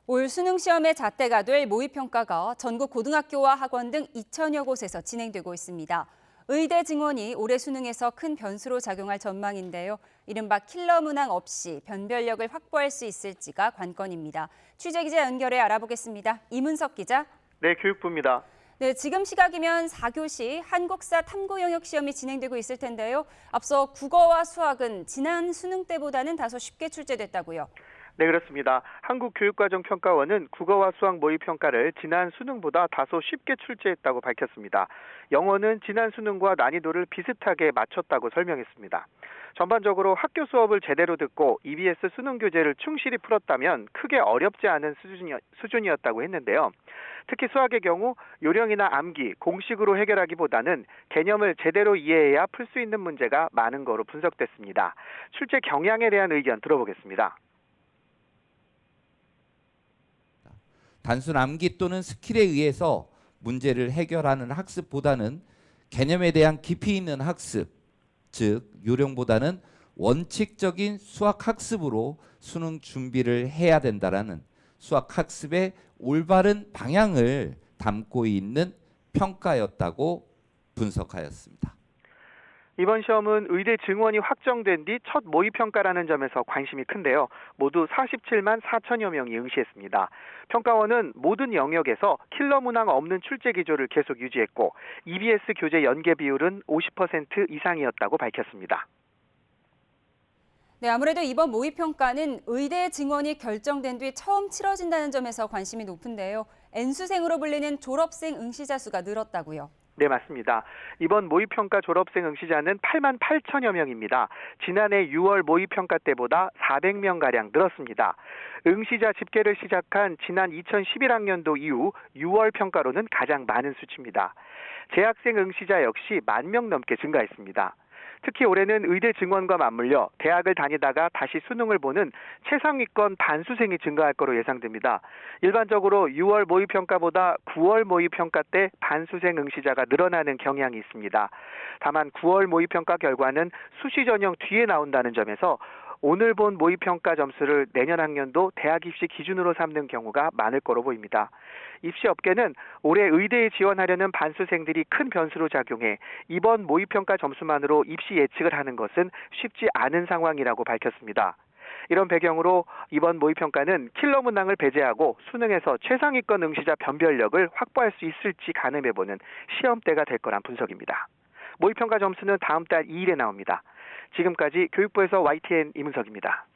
올 수능 시험의 잣대가 될 모의평가가 전국 고등학교와 학원 등 2천여 곳에서 진행되고 있습니다. 의대 증원이 올해 수능에서 큰 변수로 작용할 전망인데요. 이른바 킬러 문항 없이 변별력을 확보할 수 있을지가 관건입니다. 취재기자 연결해 알아보겠습니다. 이문석 기자. 네, 교육부입니다. 네, 지금 시각이면 4교시 한국사 탐구 영역 시험이 진행되고 있을 텐데요. 앞서 국어와 수학은 지난 수능 때보다는 다소 쉽게 출제됐다고요. 네, 그렇습니다. 한국교육과정평가원은 국어와 수학 모의평가를 지난 수능보다 다소 쉽게 출제했다고 밝혔습니다. 영어는 지난 수능과 난이도를 비슷하게 맞췄다고 설명했습니다. 전반적으로 학교 수업을 제대로 듣고 EBS 수능 교재를 충실히 풀었다면 크게 어렵지 않은 수준이었다고 했는데요. 특히 수학의 경우 요령이나 암기, 공식으로 해결하기보다는 개념을 제대로 이해해야 풀 수 있는 문제가 많은 거로 분석됐습니다. 출제 경향에 대한 의견 들어보겠습니다. 단순 암기 또는 스킬에 의해서 문제를 해결하는 학습보다는 개념에 대한 깊이 있는 학습, 즉 요령보다는 원칙적인 수학 학습으로 수능 준비를 해야 된다라는 수학 학습의 올바른 방향을 담고 있는 평가였다고 분석하였습니다. 이번 시험은 의대 증원이 확정된 뒤 첫 모의평가라는 점에서 관심이 큰데요. 모두 47만 4천여 명이 응시했습니다. 평가원은 모든 영역에서 킬러 문항 없는 출제 기조를 계속 유지했고 EBS 교재 연계 비율은 50% 이상이었다고 밝혔습니다. 네, 아무래도 이번 모의평가는 의대 증원이 결정된 뒤 처음 치러진다는 점에서 관심이 높은데요. N수생으로 불리는 졸업생 응시자 수가 늘었다고요. 네, 맞습니다. 이번 모의평가 졸업생 응시자는 8만 8천여 명입니다. 지난해 6월 모의평가 때보다 400명가량 늘었습니다. 응시자 집계를 시작한 지난 2011학년도 이후 6월 평가로는 가장 많은 수치입니다. 재학생 응시자 역시 1만 명 넘게 증가했습니다. 특히 올해는 의대 증원과 맞물려 대학을 다니다가 다시 수능을 보는 최상위권 반수생이 증가할 거로 예상됩니다. 일반적으로 6월 모의평가보다 9월 모의평가 때 반수생 응시자가 늘어나는 경향이 있습니다. 다만 9월 모의평가 결과는 수시 전형 뒤에 나온다는 점에서 오늘 본 모의평가 점수를 내년 학년도 대학 입시 기준으로 삼는 경우가 많을 거로 보입니다. 입시 업계는 올해 의대에 지원하려는 반수생들이 큰 변수로 작용해 이번 모의평가 점수만으로 입시 예측을 하는 것은 쉽지 않은 상황이라고 밝혔습니다. 이런 배경으로 이번 모의평가는 킬러 문항을 배제하고 수능에서 최상위권 응시자 변별력을 확보할 수 있을지 가늠해보는 시험대가 될 거란 분석입니다. 모의평가 점수는 다음 달 2일에 나옵니다. 지금까지 교육부에서 YTN 이문석입니다.